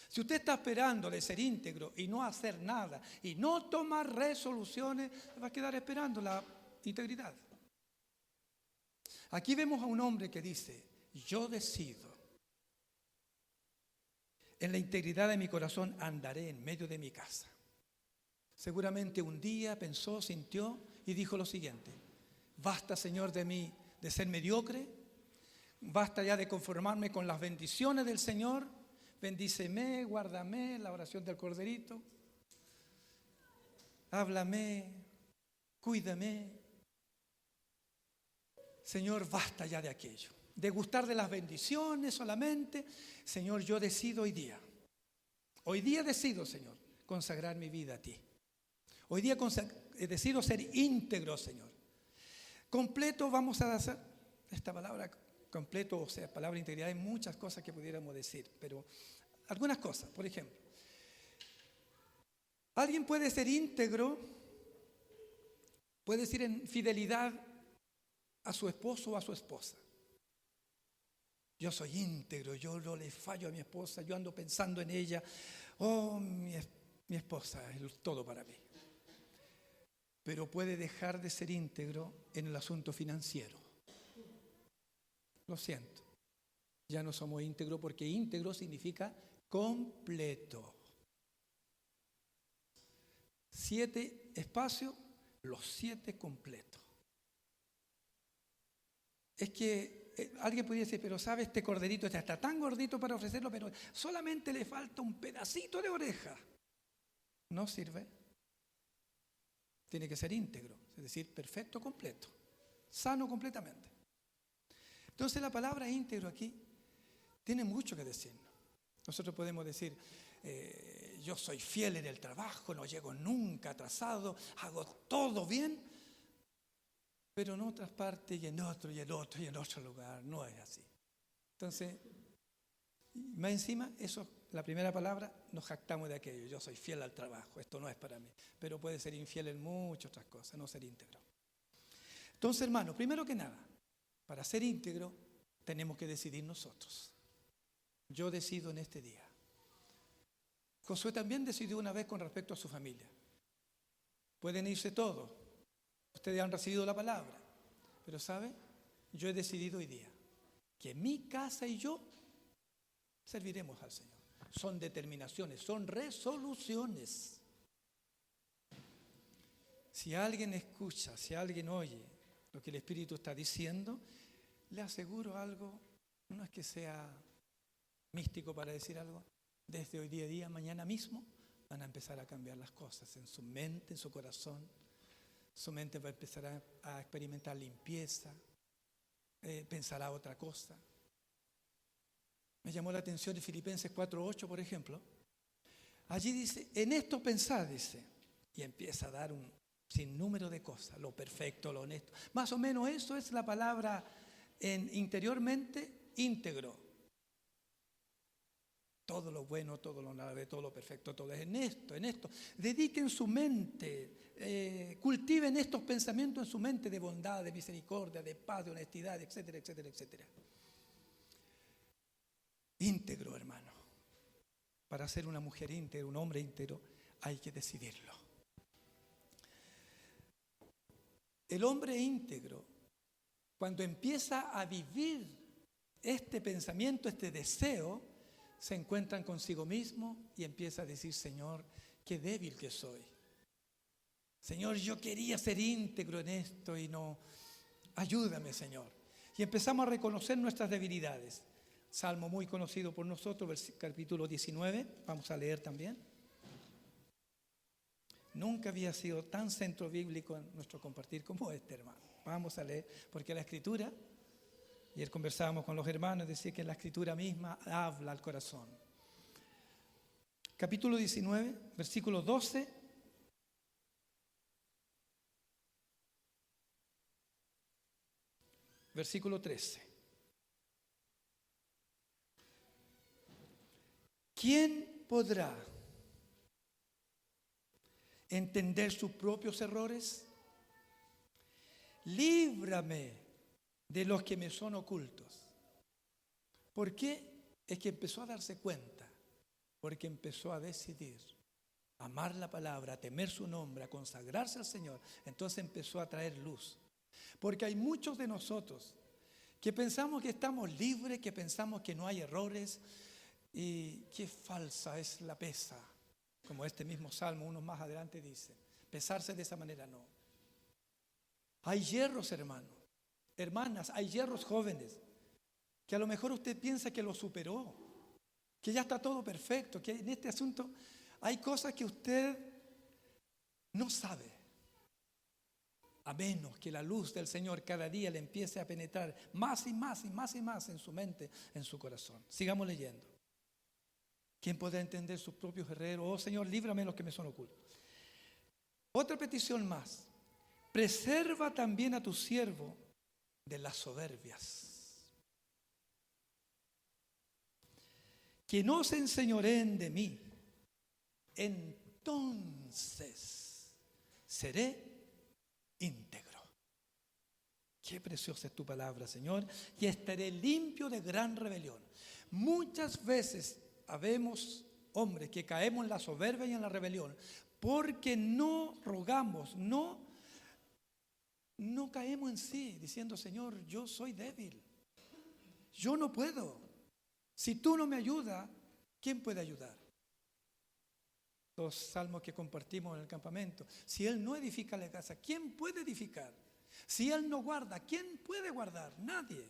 Speaker 1: Si usted está esperando de ser íntegro y no hacer nada y no tomar resoluciones, va a quedar esperando la integridad. Aquí vemos a un hombre que dice, yo decido. En la integridad de mi corazón andaré en medio de mi casa. Seguramente un día pensó, sintió y dijo lo siguiente, basta, Señor, de mí de ser mediocre. Basta ya de conformarme con las bendiciones del Señor. Bendíceme, guárdame, la oración del corderito. Háblame, cuídame. Señor, basta ya de aquello. De gustar de las bendiciones solamente. Señor, yo decido hoy día. Hoy día decido, Señor, consagrar mi vida a ti. Hoy día decido ser íntegro, Señor. Completo, vamos a hacer esta palabra completo, o sea, palabra integridad, hay muchas cosas que pudiéramos decir, pero algunas cosas, por ejemplo, alguien puede ser íntegro, puede decir en fidelidad a su esposo o a su esposa. Yo soy íntegro, yo no le fallo a mi esposa, yo ando pensando en ella, mi esposa es todo para mí. Pero puede dejar de ser íntegro en el asunto financiero. Lo siento, ya no somos íntegros porque íntegro significa completo. 7 espacios, los 7 completos. Es que alguien podría decir, pero sabe, este corderito está tan gordito para ofrecerlo, pero solamente le falta un pedacito de oreja. No sirve. Tiene que ser íntegro, es decir, perfecto, completo, sano completamente. Entonces la palabra íntegro aquí tiene mucho que decirnos. Nosotros podemos decir, yo soy fiel en el trabajo, no llego nunca atrasado, hago todo bien, pero en otras partes y en otro y en otro y en otro lugar no es así. Entonces, más encima, eso, la primera palabra, nos jactamos de aquello. Yo soy fiel al trabajo, esto no es para mí. Pero puede ser infiel en muchas otras cosas, no ser íntegro. Entonces, hermano, primero que nada, para ser íntegro, tenemos que decidir nosotros. Yo decido en este día. Josué también decidió una vez con respecto a su familia. Pueden irse todos. Ustedes han recibido la palabra. Pero ¿sabe? Yo he decidido hoy día que mi casa y yo serviremos al Señor. Son determinaciones, son resoluciones. Si alguien escucha, si alguien oye lo que el Espíritu está diciendo, le aseguro algo, no es que sea místico para decir algo, desde hoy día, mañana mismo, van a empezar a cambiar las cosas en su mente, en su corazón. Su mente va a empezar a experimentar limpieza, pensará otra cosa. Me llamó la atención en Filipenses 4:8, por ejemplo. Allí dice, en esto pensad, dice, y empieza a dar un sinnúmero de cosas, lo perfecto, lo honesto. Más o menos eso es la palabra interiormente íntegro. Todo lo bueno, todo lo honorable, todo lo perfecto, todo es en esto. Dediquen su mente, cultiven estos pensamientos en su mente de bondad, de misericordia, de paz, de honestidad, etcétera, etcétera, etcétera. Íntegro, hermano. Para ser una mujer íntegra, un hombre íntegro, hay que decidirlo. El hombre íntegro, cuando empieza a vivir este pensamiento, este deseo, se encuentran consigo mismo y empieza a decir, Señor, qué débil que soy. Señor, yo quería ser íntegro en esto y no. Ayúdame, Señor. Y empezamos a reconocer nuestras debilidades. Salmo muy conocido por nosotros, capítulo 19, vamos a leer también. Nunca había sido tan centro bíblico en nuestro compartir como este, hermano. Vamos a leer, porque la Escritura, ayer conversábamos con los hermanos, decía que la Escritura misma habla al corazón. Capítulo 19, versículo 12. Versículo 13. ¿Quién podrá entender sus propios errores? Líbrame de los que me son ocultos. ¿Por qué? Es que empezó a darse cuenta, porque empezó a decidir amar la palabra, a temer su nombre, a consagrarse al Señor. Entonces empezó a traer luz. Porque hay muchos de nosotros que pensamos que estamos libres, que pensamos que no hay errores, y qué falsa es la pesa. Como este mismo salmo, unos más adelante dice, pesarse de esa manera no. Hay hierros, hermanos, hermanas, hay hierros jóvenes, que a lo mejor usted piensa que lo superó, que ya está todo perfecto, que en este asunto hay cosas que usted no sabe, a menos que la luz del Señor cada día le empiece a penetrar más y más y más y más en su mente, en su corazón. Sigamos leyendo. ¿Quién podrá entender sus propios errores? Oh Señor, líbrame de los que me son ocultos. Otra petición más. Preserva también a tu siervo de las soberbias. Que no se enseñoreen de mí. Entonces seré íntegro. Qué preciosa es tu palabra, Señor. Y estaré limpio de gran rebelión. Muchas veces habemos hombres que caemos en la soberbia y en la rebelión porque no rogamos, no caemos en sí diciendo, Señor, yo soy débil, yo no puedo. Si tú no me ayudas, ¿quién puede ayudar? Los salmos que compartimos en el campamento. Si Él no edifica la casa, ¿quién puede edificar? Si Él no guarda, ¿quién puede guardar? Nadie.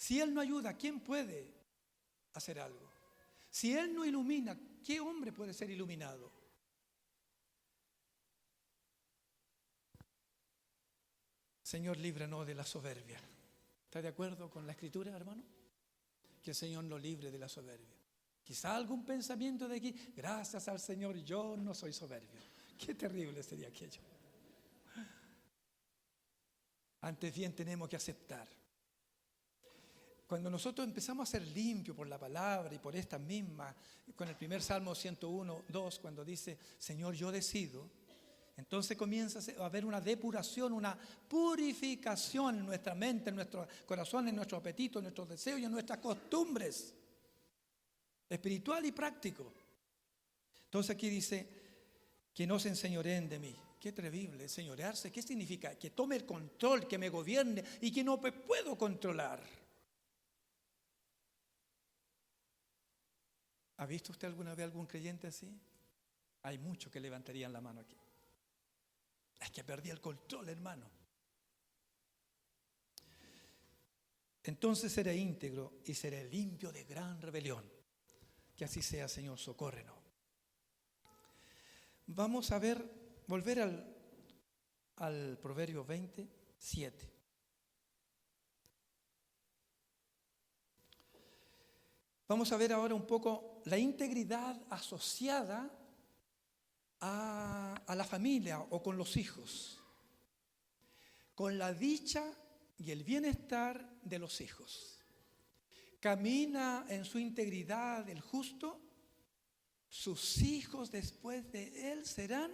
Speaker 1: Si Él no ayuda, ¿quién puede hacer algo? Si Él no ilumina, ¿qué hombre puede ser iluminado? Señor, líbranos de la soberbia. ¿Está de acuerdo con la Escritura, hermano? Que el Señor nos libre de la soberbia. Quizá algún pensamiento de aquí, gracias al Señor, yo no soy soberbio. Qué terrible sería aquello. Antes bien tenemos que aceptar. Cuando nosotros empezamos a ser limpios por la palabra y por esta misma, con el primer Salmo 101, 2, cuando dice, Señor, yo decido, entonces comienza a haber una depuración, una purificación en nuestra mente, en nuestro corazón, en nuestro apetito, en nuestros deseos y en nuestras costumbres, espiritual y práctico. Entonces aquí dice, que no se enseñoreen de mí. Qué terrible, enseñorearse. ¿Qué significa? Que tome el control, que me gobierne y que no me puedo controlar. ¿Ha visto usted alguna vez algún creyente así? Hay muchos que levantarían la mano aquí. Es que perdí el control, hermano. Entonces seré íntegro y seré limpio de gran rebelión. Que así sea, Señor, socórrenos. Vamos a volver al Proverbio 27. Vamos a ver ahora un poco la integridad asociada a la familia o con los hijos, con la dicha y el bienestar de los hijos. Camina en su integridad el justo, sus hijos después de él serán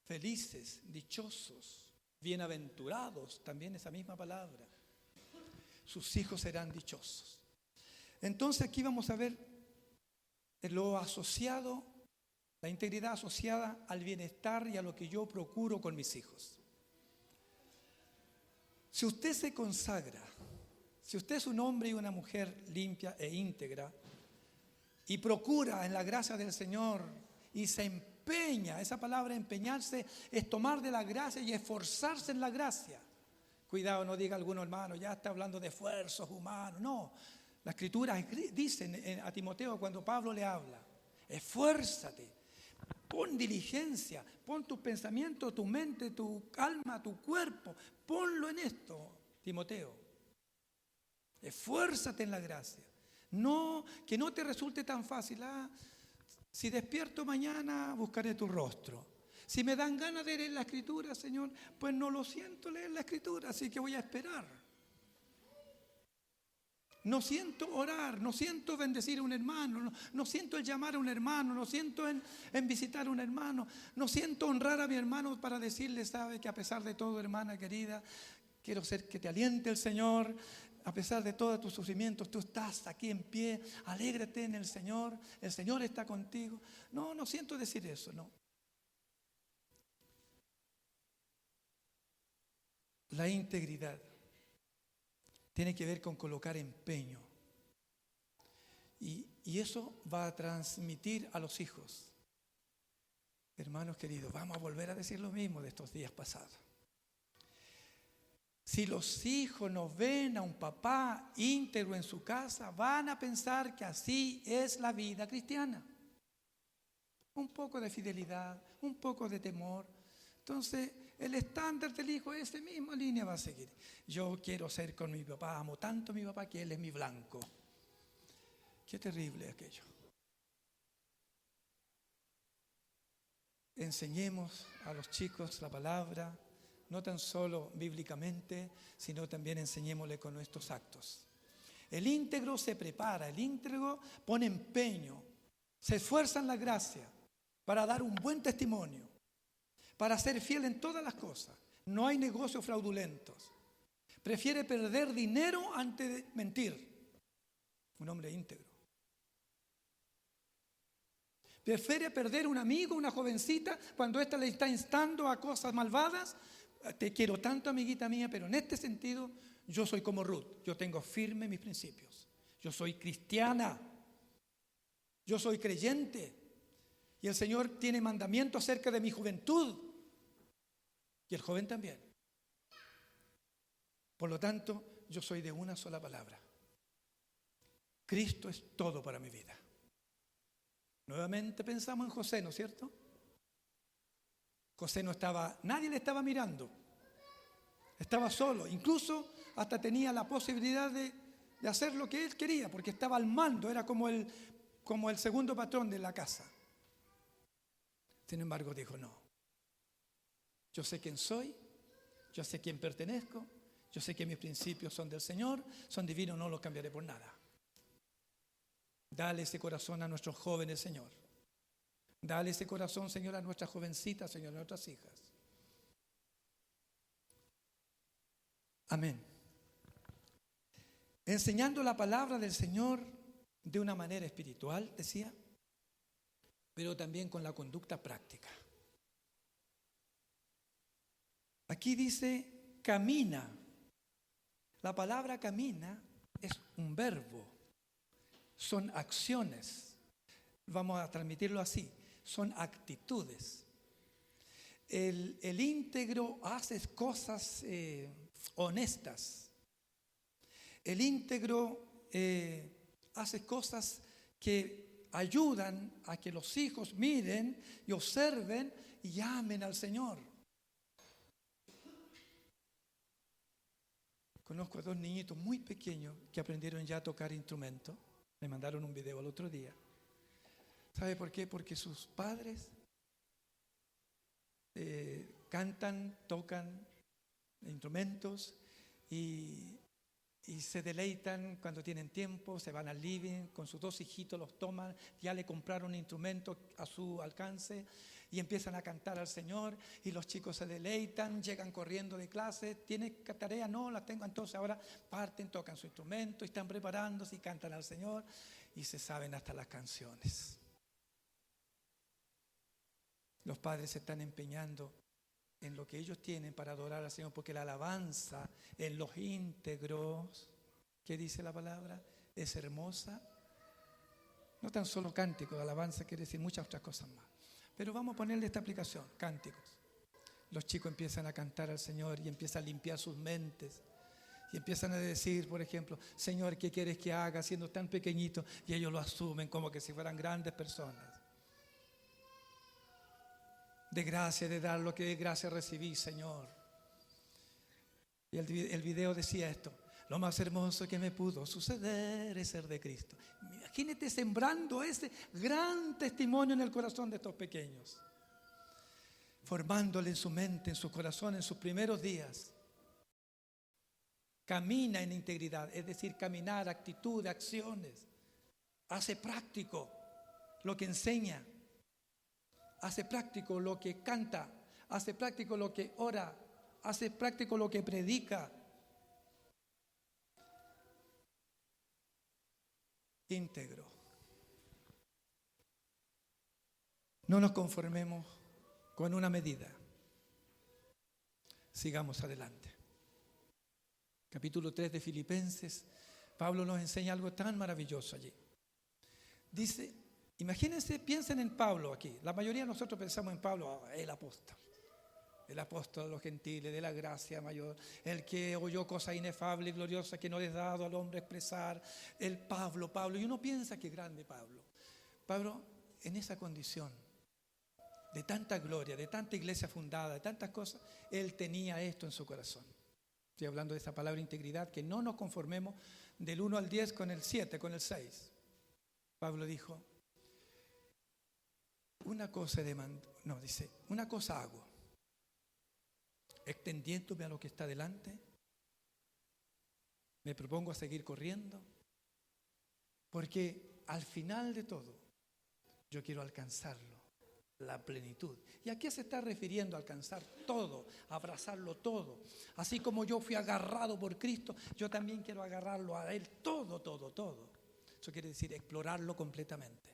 Speaker 1: felices, dichosos, bienaventurados, también esa misma palabra. Sus hijos serán dichosos. Entonces aquí vamos a ver lo asociado, la integridad asociada al bienestar y a lo que yo procuro con mis hijos. Si usted se consagra, si usted es un hombre y una mujer limpia e íntegra y procura en la gracia del Señor y se empeña, esa palabra empeñarse es tomar de la gracia y esforzarse en la gracia. Cuidado, no diga alguno hermano, ya está hablando de esfuerzos humanos. No, la Escritura dice a Timoteo cuando Pablo le habla, esfuérzate, pon diligencia, pon tus pensamientos, tu mente, tu alma, tu cuerpo, ponlo en esto, Timoteo. Esfuérzate en la gracia. No, que no te resulte tan fácil. Si despierto mañana, buscaré tu rostro. Si me dan ganas de leer la Escritura, Señor, pues no lo siento leer la Escritura, así que voy a esperar. No siento orar, no siento bendecir a un hermano, no siento el llamar a un hermano, no siento en visitar a un hermano, no siento honrar a mi hermano para decirle, sabe que a pesar de todo, hermana querida, quiero ser que te aliente el Señor. A pesar de todos tus sufrimientos, tú estás aquí en pie, alégrate en el Señor está contigo. No siento decir eso, no. La integridad tiene que ver con colocar empeño. Y eso va a transmitir a los hijos. Hermanos queridos, vamos a volver a decir lo mismo de estos días pasados. Si los hijos no ven a un papá íntegro en su casa, van a pensar que así es la vida cristiana. Un poco de fidelidad, un poco de temor. Entonces, el estándar del hijo, esa misma línea va a seguir. Yo quiero ser con mi papá, amo tanto a mi papá que él es mi blanco. Qué terrible aquello. Enseñemos a los chicos la palabra, no tan solo bíblicamente, sino también enseñémosle con nuestros actos. El íntegro se prepara, el íntegro pone empeño, se esfuerza en la gracia para dar un buen testimonio, para ser fiel en todas las cosas. No hay negocios fraudulentos. Prefiere perder dinero antes de mentir. Un hombre íntegro. Prefiere perder un amigo, una jovencita, cuando ésta le está instando a cosas malvadas. Te quiero tanto, amiguita mía, pero en este sentido yo soy como Ruth. Yo tengo firme mis principios. Yo soy cristiana. Yo soy creyente. Y el Señor tiene mandamiento acerca de mi juventud. Y el joven también. Por lo tanto, yo soy de una sola palabra. Cristo es todo para mi vida. Nuevamente pensamos en José, ¿no es cierto? José no estaba, nadie le estaba mirando. Estaba solo, incluso hasta tenía la posibilidad de hacer lo que él quería, porque estaba al mando, era como el segundo patrón de la casa. Sin embargo, dijo, no, yo sé quién soy, yo sé quién pertenezco, yo sé que mis principios son del Señor, son divinos, no los cambiaré por nada. Dale ese corazón a nuestros jóvenes, Señor. Dale ese corazón, Señor, a nuestras jovencitas, Señor, a nuestras hijas. Amén. Enseñando la palabra del Señor de una manera espiritual, decía, pero también con la conducta práctica. Aquí dice camina. La palabra camina es un verbo, son acciones. Vamos a transmitirlo así, son actitudes. El íntegro hace cosas honestas. El íntegro hace cosas que ayudan a que los hijos miren y observen y amen al Señor. Conozco a dos niñitos muy pequeños que aprendieron ya a tocar instrumentos. Me mandaron un video el otro día. ¿Sabe por qué? Porque sus padres cantan, tocan instrumentos y se deleitan cuando tienen tiempo, se van al living, con sus dos hijitos los toman, ya le compraron instrumentos a su alcance y empiezan a cantar al Señor y los chicos se deleitan, llegan corriendo de clase, ¿tiene tarea? No, la tengo, entonces ahora parten, tocan su instrumento y están preparándose y cantan al Señor y se saben hasta las canciones. Los padres se están empeñando en lo que ellos tienen para adorar al Señor, porque la alabanza en los íntegros, ¿qué dice la palabra? Es hermosa. No tan solo cánticos, alabanza quiere decir muchas otras cosas más. Pero vamos a ponerle esta aplicación, cánticos. Los chicos empiezan a cantar al Señor y empiezan a limpiar sus mentes. Y empiezan a decir, por ejemplo, Señor, ¿qué quieres que haga siendo tan pequeñito? Y ellos lo asumen como que si fueran grandes personas. De gracia, de dar lo que de gracia recibí, Señor. Y el video decía esto: lo más hermoso que me pudo suceder es ser de Cristo. Imagínate sembrando ese gran testimonio en el corazón de estos pequeños, formándole en su mente, en su corazón, en sus primeros días. Camina en integridad, es decir, caminar, actitud, acciones. Hace práctico lo que enseña. Hace práctico lo que canta, hace práctico lo que ora, hace práctico lo que predica. Íntegro. No nos conformemos con una medida. Sigamos adelante. Capítulo 3 de Filipenses, Pablo nos enseña algo tan maravilloso allí. Dice, imagínense, piensen en Pablo aquí. La mayoría de nosotros pensamos en Pablo, el apóstol de los gentiles, de la gracia mayor, el que oyó cosas inefables y gloriosas que no les ha dado al hombre expresar, el Pablo, y uno piensa que grande Pablo. Pablo, en esa condición de tanta gloria, de tanta iglesia fundada, de tantas cosas, él tenía esto en su corazón. Estoy hablando de esa palabra integridad, que no nos conformemos del 1 al 10 con el 7, con el 6. Pablo dijo, una cosa hago, extendiéndome a lo que está delante, me propongo a seguir corriendo, porque al final de todo, yo quiero alcanzarlo, la plenitud. ¿Y a qué se está refiriendo alcanzar todo, abrazarlo todo? Así como yo fui agarrado por Cristo, yo también quiero agarrarlo a Él, todo. Eso quiere decir explorarlo completamente.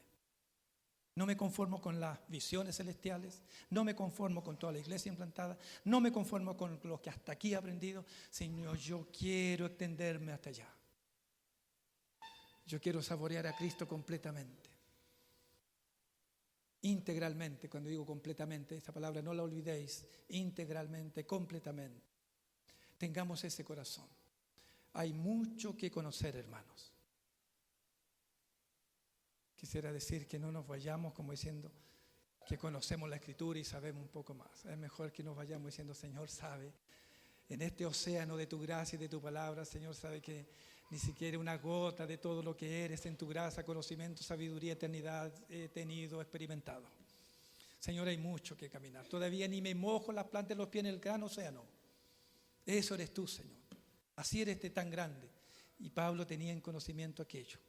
Speaker 1: No me conformo con las visiones celestiales, no me conformo con toda la iglesia implantada, no me conformo con lo que hasta aquí he aprendido, sino yo quiero extenderme hasta allá. Yo quiero saborear a Cristo completamente, integralmente. Cuando digo completamente, esta palabra no la olvidéis, integralmente, completamente. Tengamos ese corazón. hay mucho que conocer, hermanos. Quisiera decir que no nos vayamos como diciendo que conocemos la Escritura y sabemos un poco más. Es mejor que nos vayamos diciendo, Señor sabe, en este océano de tu gracia y de tu palabra, Señor sabe que ni siquiera una gota de todo lo que eres en tu gracia, conocimiento, sabiduría, eternidad he tenido, experimentado. Señor, hay mucho que caminar. Todavía ni me mojo las plantas de los pies en el gran océano. Eso eres tú, Señor. Así eres tan grande. Y Pablo tenía en conocimiento aquello.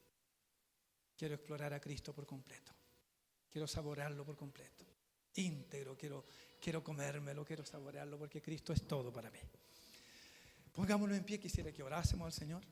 Speaker 1: Quiero explorar a Cristo por completo. Quiero saborearlo por completo. Íntegro, quiero comérmelo, quiero saborearlo porque Cristo es todo para mí. Pongámonos en pie, quisiera que orásemos al Señor.